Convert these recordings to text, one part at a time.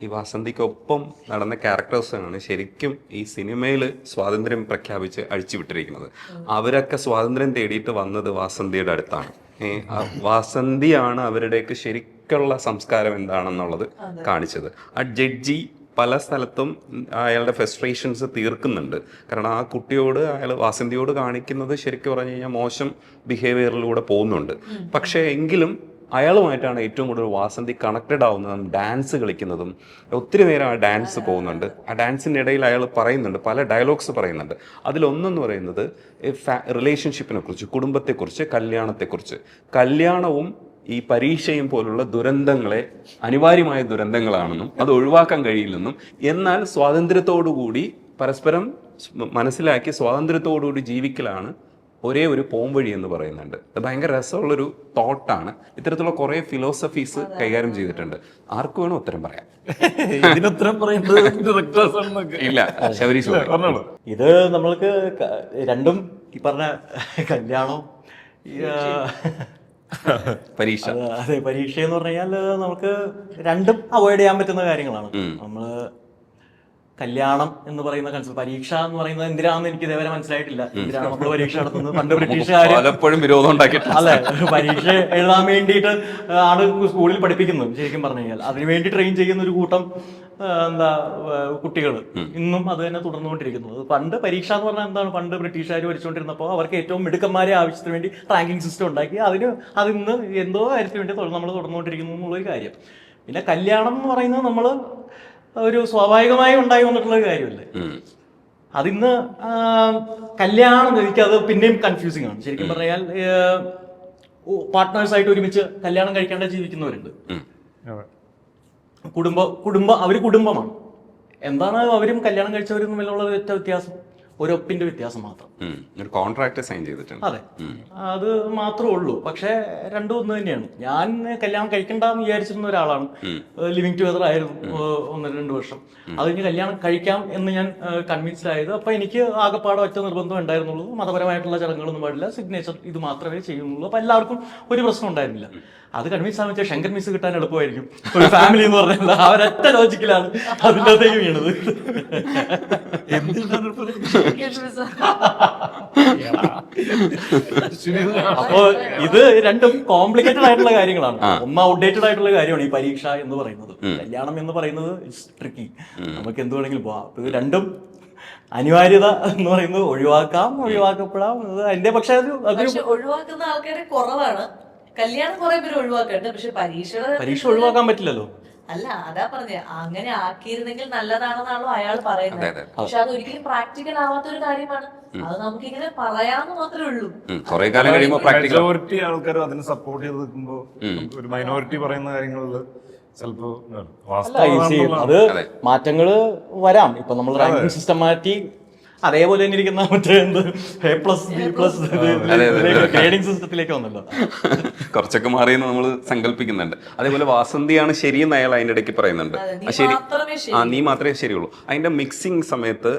ഈ വാസന്തിക്കൊപ്പം നടന്ന ക്യാരക്ടേഴ്സാണ് ശരിക്കും ഈ സിനിമയിൽ സ്വാതന്ത്ര്യം പ്രഖ്യാപിച്ച് അഴിച്ചുവിട്ടിരിക്കുന്നത്. അവരൊക്കെ സ്വാതന്ത്ര്യം തേടിയിട്ട് വന്നത് വാസന്തിയുടെ അടുത്താണ്. വാസന്തിയാണ് അവരുടെയൊക്കെ ശരിക്കുള്ള സംസ്കാരം എന്താണെന്നുള്ളത് കാണിച്ചത്. ആ ജഡ്ജി പല സ്ഥലത്തും അയാളുടെ ഫ്രസ്ട്രേഷൻസ് തീർക്കുന്നുണ്ട്. കാരണം ആ കുട്ടിയോട് അയാൾ വാസന്തിയോട് കാണിക്കുന്നത് ശരിക്കും പറഞ്ഞു കഴിഞ്ഞാൽ മോശം ബിഹേവിയറിലൂടെ പോകുന്നുണ്ട്. പക്ഷേ എങ്കിലും അയാളുമായിട്ടാണ് ഏറ്റവും കൂടുതൽ വാസന്തി കണക്റ്റഡ് ആവുന്നതും ഡാൻസ് കളിക്കുന്നതും. ഒത്തിരി നേരം ആ ഡാൻസ് പോകുന്നുണ്ട്. ആ ഡാൻസിൻ്റെ ഇടയിൽ അയാൾ പറയുന്നുണ്ട്, പല ഡയലോഗ്സ് പറയുന്നുണ്ട്. അതിലൊന്നെന്ന് പറയുന്നത് റിലേഷൻഷിപ്പിനെ കുറിച്ച്, കുടുംബത്തെക്കുറിച്ച്, കല്യാണത്തെക്കുറിച്ച്. കല്യാണവും ഈ പരീക്ഷയും പോലുള്ള ദുരന്തങ്ങളെ അനിവാര്യമായ ദുരന്തങ്ങളാണെന്നും അത് ഒഴിവാക്കാൻ കഴിയില്ലെന്നും, എന്നാൽ സ്വാതന്ത്ര്യത്തോടുകൂടി പരസ്പരം മനസ്സിലാക്കി സ്വാതന്ത്ര്യത്തോടുകൂടി ജീവിക്കലാണ് ഒരേ ഒരു പോംവഴി എന്ന് പറയുന്നുണ്ട്. അത് ഭയങ്കര രസമുള്ളൊരു തോട്ടാണ്. ഇത്തരത്തിലുള്ള കുറേ ഫിലോസഫീസ് കൈകാര്യം ചെയ്തിട്ടുണ്ട്. ആർക്ക് വേണോ ഉത്തരം പറയാം. ഇതിനുത്തരം പറയുന്നത് ഇല്ല, ശബരീഷ് പറഞ്ഞോളൂ. ഇത് നമ്മൾക്ക് രണ്ടും ഈ പറഞ്ഞ കല്യാണം, പരീക്ഷ. അതെ, പരീക്ഷ എന്ന് പറഞ്ഞു കഴിഞ്ഞാൽ നമുക്ക് രണ്ടും അവോയ്ഡ് ചെയ്യാൻ പറ്റുന്ന കാര്യങ്ങളാണ്. നമ്മള് കല്യാണം എന്ന് പറയുന്ന കൺസെപ്റ്റ്, പരീക്ഷ എന്ന് പറയുന്നത് എന്തിനാണെന്ന് എനിക്ക് ഇതേവരെ മനസ്സിലായിട്ടില്ല. എന്തിനാണ് നമ്മൾ പരീക്ഷ നടത്തുന്നത്? പണ്ട് ബ്രിട്ടീഷുകാർ പലപ്പോഴും വിരോധം ഉണ്ടാക്കിയിട്ടുണ്ട്. അല്ലെ, പരീക്ഷ എഴുതാൻ വേണ്ടിയിട്ട് ആണ് സ്കൂളിൽ പഠിപ്പിക്കുന്നത്. ശരിക്കും പറഞ്ഞു കഴിഞ്ഞാൽ അതിനുവേണ്ടി ട്രെയിൻ ചെയ്യുന്ന ഒരു കൂട്ടം കുട്ടികൾ ഇന്നും അത് തന്നെ തുടർന്നുകൊണ്ടിരിക്കുന്നത്. പണ്ട് പരീക്ഷ എന്ന് പറഞ്ഞാൽ എന്താണ്? പണ്ട് ബ്രിട്ടീഷുകാർ ഭരിച്ചുകൊണ്ടിരുന്നപ്പോൾ അവർക്ക് ഏറ്റവും മിടുക്കന്മാരെ ആവശ്യത്തിന് വേണ്ടി റാങ്കിങ് സിസ്റ്റം ഉണ്ടാക്കി അതിന്ന് എന്തോ കാര്യത്തിന് വേണ്ടി നമ്മൾ തുടർന്നുകൊണ്ടിരിക്കുന്നു എന്നുള്ളൊരു കാര്യം. പിന്നെ കല്യാണം എന്ന് പറയുന്നത് നമ്മൾ ഒരു സ്വാഭാവികമായി ഉണ്ടായി വന്നിട്ടുള്ളൊരു കാര്യമല്ലേ. അതിന്ന് കല്യാണം, എനിക്കത് പിന്നെയും കൺഫ്യൂസിങ് ആണ്. ശരിക്കും പറഞ്ഞാൽ പാർട്ട്നേഴ്സായിട്ട് ഒരുമിച്ച് കല്യാണം കഴിക്കാണ്ട് ജീവിക്കുന്നവരുണ്ട്. അവര് കുടുംബമാണ്. എന്താണ് അവരും കല്യാണം കഴിച്ചവരും തമ്മിലുള്ള വ്യത്യാസം? ഒരൊപ്പിന്റെ വ്യത്യാസം മാത്രം. ഒരു കോൺട്രാക്ട് സൈൻ ചെയ്തിട്ടുണ്ട്. അതെ, അത് മാത്രമേ ഉള്ളൂ. പക്ഷെ രണ്ടും ഒന്ന് തന്നെയാണ്. ഞാൻ കല്യാണം കഴിക്കണ്ടെന്ന് വിചാരിച്ചിരുന്ന ഒരാളാണ്. ലിവിങ് ടുഗദർ ആയിരുന്നു 1-2 വർഷം. അത് കഴിഞ്ഞ് കല്യാണം കഴിക്കാം എന്ന് ഞാൻ കൺവിൻസ്ഡ് ആയത്. അപ്പൊ എനിക്ക് ആകെപ്പാടെ ഒറ്റ നിർബന്ധം ഉണ്ടായിരുന്നുള്ളൂ, മതപരമായിട്ടുള്ള ചടങ്ങുകളൊന്നും പാടില്ല, സിഗ്നേച്ചർ ഇത് മാത്രമേ ചെയ്യുന്നുള്ളൂ. അപ്പൊ എല്ലാവർക്കും ഒരു പ്രശ്നം ഉണ്ടായിരുന്നില്ല. അത് കൺവിൻസ് ആണെന്ന് വെച്ചാൽ ശങ്കർ മിസ് കിട്ടാൻ എളുപ്പമായിരിക്കും. ഒരു ഫാമിലി എന്ന് പറഞ്ഞാൽ അവരൊറ്റ ലോജിക്കിലാണ് അതിൻ്റെതേക്ക് വീണത്. അപ്പോ ഇത് രണ്ടും കോംപ്ലിക്കേറ്റഡ് ആയിട്ടുള്ള കാര്യങ്ങളാണ്. ഒന്ന് ഔട്ട്ഡേറ്റഡ് ആയിട്ടുള്ള കാര്യമാണ് ഈ പരീക്ഷ എന്ന് പറയുന്നത്. കല്യാണം എന്ന് പറയുന്നത് ഇറ്റ്സ് ട്രിക്കി. നമുക്ക് എന്ത് വേണമെങ്കിലും പോവാം. ഇത് രണ്ടും അനിവാര്യത എന്ന് പറയുന്നത് ഒഴിവാക്കപ്പെടാം. അതിന്റെ പക്ഷെ ഒഴിവാക്കുന്ന ആൾക്കാരെ കുറവാണ്. കല്യാണം കുറെ പേര് ഒഴിവാക്കുന്നുണ്ട്. പക്ഷെ പരീക്ഷ ഒഴിവാക്കാൻ പറ്റില്ലല്ലോ. അല്ല, അതാ പറഞ്ഞ അങ്ങനെ ആക്കിയിരുന്നെങ്കിൽ നല്ലതാണെന്നാണല്ലോ അയാൾ പറയുന്നത്. പക്ഷെ അത് ഒരിക്കലും പ്രാക്ടിക്കൽ ആവാത്ത ഒരു കാര്യമാണ്. അത് നമുക്കിങ്ങനെ പറയാന്ന് മാത്രമേ ഉള്ളൂ. കുറെ കാലം കഴിയുമ്പോൾ മെജോറിറ്റി ആൾക്കാരും അതിനെ സപ്പോർട്ട് ചെയ്ത് നിൽക്കുമ്പോ ഒരു മൈനോറിറ്റി പറയുന്ന കാര്യങ്ങളിൽ ചിലപ്പോ അത് മാറ്റങ്ങള് വരാം. ഇപ്പൊ നമ്മൾ റാങ്കിങ് സിസ്റ്റം മാറ്റി അതേപോലെ തന്നെ ഇരിക്കുന്ന മറ്റേ ഗ്രേഡിംഗ് സിസ്റ്റത്തിലേക്ക് വന്നല്ലോ. കുറച്ചൊക്കെ മാറിയെന്ന് നമ്മൾ സങ്കല്പിക്കുന്നുണ്ട്. അതേപോലെ വാസന്തിയാണ് ശരിയെന്ന് അയാൾ അതിന്റെ ഇടയ്ക്ക് പറയുന്നുണ്ട്. ശരി, നീ മാത്രമേ ശരിയുള്ളൂ. അതിന്റെ മിക്സിംഗ് സമയത്ത്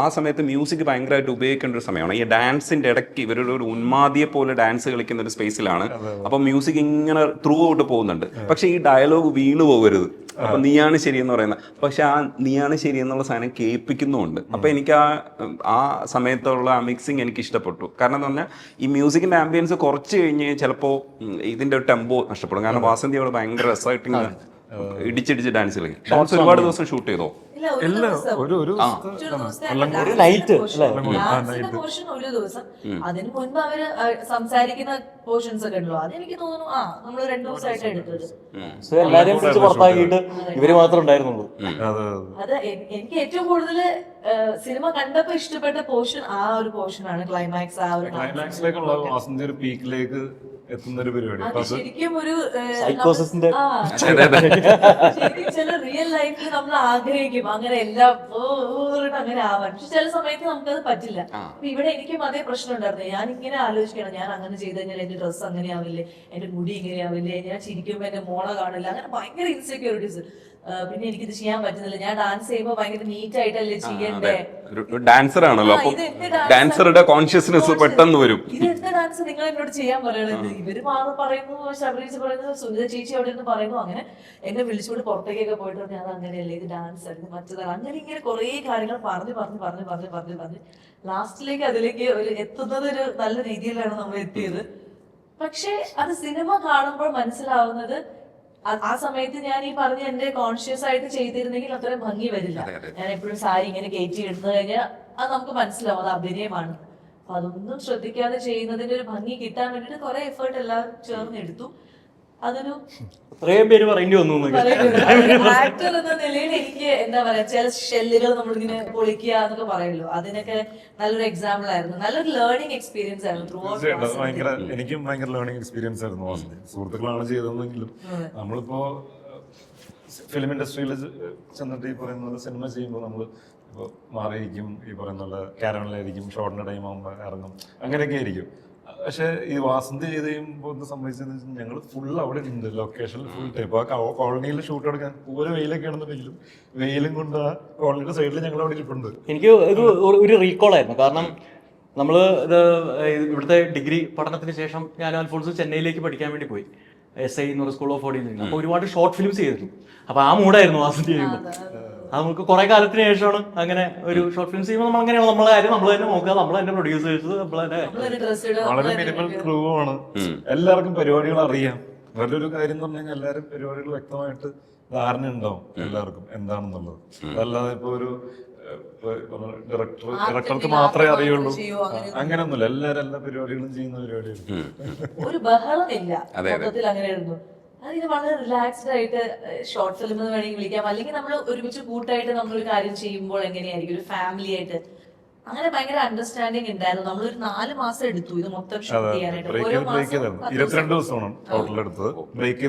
ആ സമയത്ത് മ്യൂസിക് ഭയങ്കരമായിട്ട് ഉപയോഗിക്കേണ്ട ഒരു സമയമാണ്. ഈ ഡാൻസിന്റെ ഇടയ്ക്ക് ഇവരുടെ ഒരു ഉന്മാദിയെ പോലെ ഡാൻസ് കളിക്കുന്ന ഒരു സ്പേസിലാണ്. അപ്പൊ മ്യൂസിക് ഇങ്ങനെ ത്രൂ ഔട്ട് പോകുന്നുണ്ട്. പക്ഷെ ഈ ഡയലോഗ് വീണു പോകരുത്. അപ്പൊ നീയാണ് ശരിയെന്ന് പറയുന്നത്. പക്ഷെ ആ നീയാണ് ശരി എന്നുള്ള സാധനം കേൾപ്പിക്കുന്നുമുണ്ട്. അപ്പൊ എനിക്ക് ആ സമയത്തുള്ള ആ മിക്സിങ് എനിക്ക് ഇഷ്ടപ്പെട്ടു. കാരണം എന്ന് പറഞ്ഞാൽ ഈ മ്യൂസിക്കിന്റെ ആംബിയൻസ് കുറച്ച് കഴിഞ്ഞ് ചിലപ്പോൾ ഇതിന്റെ ഒരു ടെമ്പോ നഷ്ടപ്പെടും. കാരണം വാസന്തി അവിടെ ഭയങ്കര രസമായിട്ട് ഇടിച്ചിടിച്ച് ഡാൻസ് കളിക്കും. ഷോർട്സ് ഒരുപാട് ദിവസം ഷൂട്ട് ചെയ്തോ? ഒരു ദിവസം. അതിന് മുൻപ് അവര് സംസാരിക്കുന്ന പോർഷൻസ് ഒക്കെ ഉണ്ടല്ലോ, അതെനിക്ക് തോന്നുന്നു നമ്മള് 2 ദിവസമായിട്ട് എടുത്തത്. എല്ലാരെയും പുറത്താക്കിയിട്ട് ഇവര് മാത്രമേ ഉണ്ടായിരുന്നുള്ളൂ. അത് എനിക്ക് ഏറ്റവും കൂടുതൽ സിനിമ കണ്ടപ്പോ ഇഷ്ടപ്പെട്ട പോർഷൻ ആ ഒരു പോർഷനാണ്. ക്ലൈമാക്സ്, ആ ഒരു ക്ലൈമാക്സിലേക്കുള്ള പീക്കിലേക്ക് എത്തുന്ന ഒരു പരിപാടി. ശരിക്കും ഒരു സൈക്കോസിന്റെ ചില റിയൽ ലൈഫിൽ നമ്മൾ ആഗ്രഹിക്കും അങ്ങനെ എല്ലാം അങ്ങനെ ആവാൻ. പക്ഷെ ചില സമയത്ത് നമുക്കത് പറ്റില്ല. അപ്പൊ ഇവിടെ എനിക്കും അതേ പ്രശ്നം ഉണ്ടായിരുന്നു. ഞാൻ ഇങ്ങനെ ആലോചിക്കണം, ഞാൻ അങ്ങനെ ചെയ്ത് കഴിഞ്ഞാൽ എന്റെ ഡ്രസ്സ് അങ്ങനെ ആവില്ലേ, എന്റെ മുടി ഇങ്ങനെ ആവില്ലേ, ഞാൻ ചിരിക്കുമ്പോ എന്റെ മോളെ കാണില്ല, അങ്ങനെ ഭയങ്കര ഇൻസെക്യൂരിറ്റീസ്. പിന്നെ എനിക്കിത് ചെയ്യാൻ പറ്റുന്നില്ല, ഞാൻ ഡാൻസ് ചെയ്യുമ്പോൾ ഭയങ്കര നീറ്റ് ആയിട്ടല്ലേ ചെയ്യണ്ടേ, ഒരു ഡാൻസർ ആണല്ലോ, ആ, അപ്പൊ ഇത് എന്റെ dance ഡാൻസറുടെ കോൺഷ്യസ്നെസ് പെട്ടെന്ന് വരും. ഇത് എന്റെ ഡാൻസ് നിങ്ങൾ എന്നോട് ചെയ്യാൻ പറയണത്, ഇവര് മാറി പറയുന്നു, ശബരീച്ച് പറയുന്നു, സുനിത ചേച്ചി അവിടെ നിന്ന് പറയുന്നു, അങ്ങനെ എന്നെ വിളിച്ചുകൊണ്ട് പുറത്തേക്കൊക്കെ പോയിട്ട് ഞാൻ അങ്ങനെയല്ലേ ഇത് ഡാൻസ് ആയിരുന്നു മറ്റേതാണ്, അങ്ങനെ ഇങ്ങനെ കുറെ കാര്യങ്ങൾ പറഞ്ഞ് ലാസ്റ്റിലേക്ക് അതിലേക്ക് ഒരു എത്തുന്നത് ഒരു നല്ല രീതിയിലാണ് നമ്മൾ എത്തിയത്. പക്ഷെ അത് സിനിമ കാണുമ്പോൾ മനസ്സിലാവുന്നത് ആ സമയത്ത് ഞാൻ ഈ പറഞ്ഞ എന്റെ കോൺഷ്യസ് ആയിട്ട് ചെയ്തിരുന്നെങ്കിൽ അത്രയും ഭംഗി വരില്ല. ഞാൻ എപ്പോഴും സാരി ഇങ്ങനെ കയറ്റി എടുത്തു കഴിഞ്ഞാൽ അത് നമുക്ക് മനസ്സിലാവും അത് അഭിനയമാണ്. അപ്പൊ അതൊന്നും ശ്രദ്ധിക്കാതെ ചെയ്യുന്നതിന്റെ ഒരു ഭംഗി കിട്ടാൻ വേണ്ടിട്ട് കുറെ എഫേർട്ട് എല്ലാവരും ചേർന്ന് എടുത്തു. അതൊരു അത്രയും പേര് പറയേണ്ടി വന്നു. ആക്ടർ എന്ന നിലയിൽ എനിക്ക് എന്താ പറയാ, ചില ഷെല്ലുകൾ നമ്മളിങ്ങനെ പൊളിക്കുക എന്നൊക്കെ പറയല്ലോ, അതിനൊക്കെ നല്ലൊരു എക്സാമ്പിൾ ആയിരുന്നു, നല്ലൊരു ലേണിംഗ് എക്സ്പീരിയൻസ് ആയിരുന്നു ത്രൂ ഔട്ട്. എനിക്കും ഭയങ്കര ലേണിംഗ് എക്സ്പീരിയൻസ് ആയിരുന്നു വാസന്തി. സുഹൃത്തുക്കളാണ് ചെയ്തതെങ്കിലും നമ്മളിപ്പോ ഫിലിം ഇൻഡസ്ട്രിയിൽ ചെന്നിട്ട് ഈ പറയുന്ന പോലെ സിനിമ ചെയ്യുമ്പോൾ നമ്മൾ ഇപ്പോൾ മാറിയിരിക്കും, ഈ പറയുന്ന പോലെ കാരവനിലായിരിക്കും, ഷോർട്ടിന്റെ ടൈം ആകുമ്പോൾ ഇറങ്ങും, അങ്ങനെയൊക്കെ ആയിരിക്കും. പക്ഷെ ഈ വാസന്തി ചെയ്ത് കഴിയുമ്പോൾ ഒന്ന് സംഭവിച്ചതെന്ന് വെച്ചാൽ ഞങ്ങൾ ഫുൾ അവിടെ ഉണ്ട്, ലൊക്കേഷനിൽ ഫുൾ ടൈപ്പ്. ആ കോളനിയിൽ ഷൂട്ട് എടുക്കാൻ പൂരെ വെയിലൊക്കെ ആണെന്നുണ്ടെങ്കിലും വെയിലും കൊണ്ട് ആ കോളനിയുടെ സൈഡിൽ ഞങ്ങൾ അവിടെ ഇരിപ്പുണ്ട്. എനിക്ക് ഒരു റീകോൾ ആയിരുന്നു, കാരണം നമ്മൾ ഇത് ഇവിടുത്തെ ഡിഗ്രി പഠനത്തിന് ശേഷം ഞാൻ അൽഫോൺസ് ചെന്നൈയിലേക്ക് പഠിക്കാൻ വേണ്ടി പോയി, SI എന്ന് പറയുന്ന സ്കൂൾ ഓഫ് ഓഡിയിൽ നിന്ന്. അപ്പോൾ ഒരുപാട് ഷോർട്ട് ഫിലിംസ് ചെയ്തിരുന്നു. അപ്പോൾ ആ മൂടായിരുന്നു വാസന്തി ചെയ്യുമ്പോൾ. അത് നമുക്ക് കുറെ കാലത്തിന് ശേഷമാണ് അങ്ങനെ ഒരു ഷോർട്ട് ഫിലിംസ് ചെയ്യുമ്പോൾ നമ്മൾ അങ്ങനെയാണ് നമ്മളെ കാര്യം നമ്മൾ തന്നെ നോക്കുക, നമ്മൾ തന്നെ പ്രൊഡ്യൂസേഴ്സ്, നമ്മൾ തന്നെ വളരെ മിനിമൽ ക്രൂ ആണ്, എല്ലാവർക്കും പരിപാടികൾ അറിയാം. വേറൊരു കാര്യം എന്ന് പറഞ്ഞു കഴിഞ്ഞാൽ എല്ലാവരും പരിപാടികൾ വ്യക്തമായിട്ട് ധാരണ ഉണ്ടാവും എല്ലാവർക്കും എന്താണെന്നുള്ളത്. അതല്ലാതെ ഇപ്പൊ ഒരു ഡയറക്ടർക്ക് മാത്രമേ അറിയുള്ളൂ അങ്ങനെയൊന്നുമില്ല, എല്ലാവരും എല്ലാ പരിപാടികളും ചെയ്യുന്ന പരിപാടികൾ. ഒരു ബഹളമില്ല മൊത്തത്തിൽ, അങ്ങനെയായിരുന്നു. ഇത് വളരെ റിലാക്സ്ഡ് ആയിട്ട് ഷോർട്ട് ഫിലിം എന്ന് വേണമെങ്കിൽ വിളിക്കാം, അല്ലെങ്കിൽ നമ്മൾ ഒരുമിച്ച് കൂട്ടായിട്ട് നമ്മളൊരു കാര്യം ചെയ്യുമ്പോൾ എങ്ങനെയായിരിക്കും ഒരു ഫാമിലി ആയിട്ട്, അങ്ങനെ ഭയങ്കര അണ്ടർസ്റ്റാൻഡിങ് ഉണ്ടായിരുന്നു. നമ്മളൊരു 4 മാസം എടുത്തു ഇത് മൊത്തം ഷൂട്ട് ചെയ്യാനായിട്ട്. 22 ദിവസമാണ് ടോട്ടൽ എടുത്തത്, ബ്രേക്ക്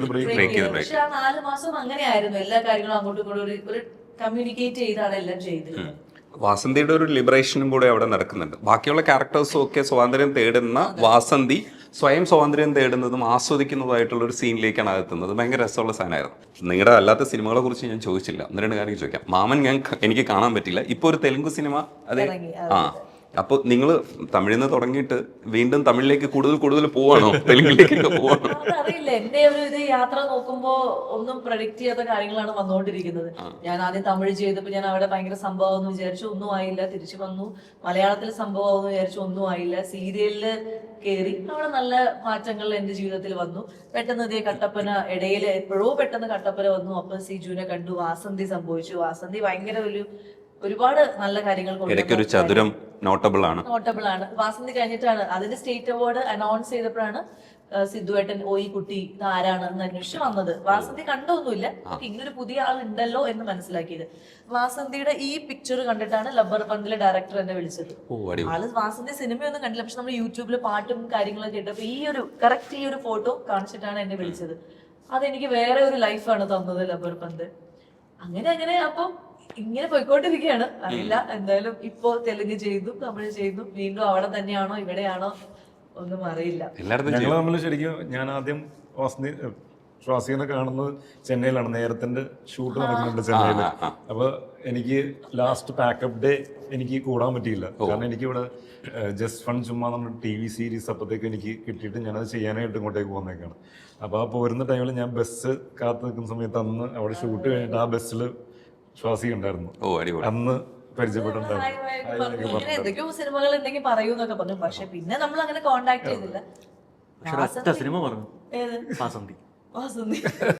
ചെയ്ത്. പക്ഷെ ആ 4 മാസം അങ്ങനെയായിരുന്നു, എല്ലാ കാര്യങ്ങളും അങ്ങോട്ടും ഇങ്ങോട്ടും ഒരു കമ്മ്യൂണിക്കേറ്റ് ചെയ്താണ് എല്ലാം ചെയ്തിരുന്നത്. വാസന്തിയുടെ ഒരു ലിബറേഷനും കൂടെ അവിടെ നടക്കുന്നുണ്ട്. ബാക്കിയുള്ള ക്യാരക്ടേഴ്സും ഒക്കെ സ്വാതന്ത്ര്യം തേടുന്ന വാസന്തി സ്വയം സ്വാതന്ത്ര്യം തേടുന്നതും ആസ്വദിക്കുന്നതായിട്ടുള്ള ഒരു സീനിലേക്കാണ് എത്തുന്നത്. ഭയങ്കര രസമുള്ള സാധനമായിരുന്നു. നിങ്ങളുടെ അല്ലാത്ത സിനിമകളെ കുറിച്ച് ഞാൻ ചോദിച്ചില്ല, 1-2 കാര്യം ചോദിക്കാം. മാമൻ എനിക്ക് കാണാൻ പറ്റില്ല. ഇപ്പോൾ ഒരു തെലുങ്ക് സിനിമ അതെ, അപ്പോൾ നിങ്ങൾ തമിഴിൽ നിന്ന് തുടങ്ങിയിട്ട് വീണ്ടും തമിഴിലേക്ക് കൂടുതൽ പോവാണോ, തെലുങ്കിലേക്കൊക്കെ പോവാണോ? അറിയില്ല, എന്റെ ഒരു ഇത് യാത്ര നോക്കുമ്പോ ഒന്നും പ്രഡിക്റ്റ് ചെയ്യാത്ത കാര്യങ്ങളാണ് വന്നുകൊണ്ടിരിക്കുന്നത്. ഞാൻ ആദ്യം തമിഴ് ചെയ്തപ്പോൾ ഞാൻ അവിടെ ഭയങ്കര സംഭവം എന്ന് വിചാരിച്ചു, ഒന്നും ആയില്ല. തിരിച്ചു വന്നു, മലയാളത്തിൽ സംഭവം എന്ന് വിചാരിച്ചു, ഒന്നും ആയില്ല. സീരിയലില് കയറി, അവിടെ നല്ല മാറ്റങ്ങൾ എന്റെ ജീവിതത്തിൽ വന്നു. പെട്ടെന്ന് ഇതേ കട്ടപ്പന, ഇടയിൽ എപ്പോഴോ പെട്ടെന്ന് കട്ടപ്പന വന്നു. അപ്പൊ സിജുവിനെ കണ്ടു, വാസന്തി സംഭവിച്ചു. വാസന്തി ഭയങ്കര ഒരുപാട് നല്ല കാര്യങ്ങൾ ഇടയ്ക്കൊരു ചതുരം നോട്ടബിൾ ആണ്. വാസന്തി കഴിഞ്ഞിട്ടാണ് അതിന്റെ സ്റ്റേറ്റ് അവാർഡ് അനൗൺസ് ചെയ്തപ്പോഴാണ് സിദ്ധുവേട്ടൻ ഈ കുട്ടി ഇത് ആരാണെന്ന് അന്വേഷിച്ച് വന്നത്. വാസന്തി കണ്ടൊന്നുമില്ല, ഇങ്ങനൊരു പുതിയ ആൾ ഉണ്ടല്ലോ എന്ന് മനസ്സിലാക്കിയത്. വാസന്തിയുടെ ഈ പിക്ചർ കണ്ടിട്ടാണ് ലബ്ബർ പന്തിലെ ഡയറക്ടർ എന്നെ വിളിച്ചത്. ആള് വാസന്തി സിനിമയൊന്നും കണ്ടില്ല, പക്ഷെ നമ്മൾ യൂട്യൂബിൽ പാട്ടും കാര്യങ്ങളൊക്കെ കേട്ടപ്പോ ഈ ഒരു ഫോട്ടോ കാണിച്ചിട്ടാണ് എന്നെ വിളിച്ചത്. അതെനിക്ക് വേറെ ഒരു ലൈഫാണ് തന്നത് ലബ്ബർ പന്ത്. അങ്ങനെ അപ്പം ഇങ്ങനെ പോയിക്കൊണ്ടിരിക്കുകയാണ്. അറിയില്ല, എന്തായാലും ഇപ്പോ തെലുങ്ക് ചെയ്തു, തമിഴ് ചെയ്തു, വീണ്ടും അവിടെ തന്നെയാണോ ഇവിടെയാണോ ഒന്നും അറിയില്ല. ഞങ്ങൾ തമ്മിൽ ശരിക്കും ഞാൻ ആദ്യം ശ്വാസിനെ കാണുന്നത് ചെന്നൈയിലാണ്. നേരത്തിന്റെ ഷൂട്ട് നടക്കുന്നുണ്ട് ചെന്നൈയിൽ. അപ്പൊ എനിക്ക് ലാസ്റ്റ് പാക്കപ്പ് ഡേ എനിക്ക് കൂടാൻ പറ്റിയില്ല, കാരണം എനിക്കിവിടെ ജസ്റ്റ് ഫൺ ചുമ്മാ നമ്മുടെ TV സീരീസ് അപ്പത്തേക്ക് എനിക്ക് കിട്ടിയിട്ട് ഞാനത് ചെയ്യാനായിട്ട് ഇങ്ങോട്ടേക്ക് പോകുന്നേക്കാണ്. അപ്പൊ ആ പോരുന്ന ടൈമിൽ ഞാൻ ബസ് കാത്തു നിൽക്കുന്ന സമയത്ത് അന്ന് അവിടെ ഷൂട്ട് കഴിഞ്ഞിട്ട് ആ ബസ്സിൽ ശ്വാസി ഉണ്ടായിരുന്നു. അന്ന് പരിചയപ്പെട്ടിട്ടുണ്ടായിരുന്നു. എന്തൊക്കെയോ സിനിമകൾ ഉണ്ടെങ്കിൽ പറയൂന്നൊക്കെ പറഞ്ഞു, പക്ഷെ പിന്നെ നമ്മൾ അങ്ങനെ കോണ്ടാക്ട് ചെയ്തില്ല. സിനിമ പറഞ്ഞു വാസന്തി.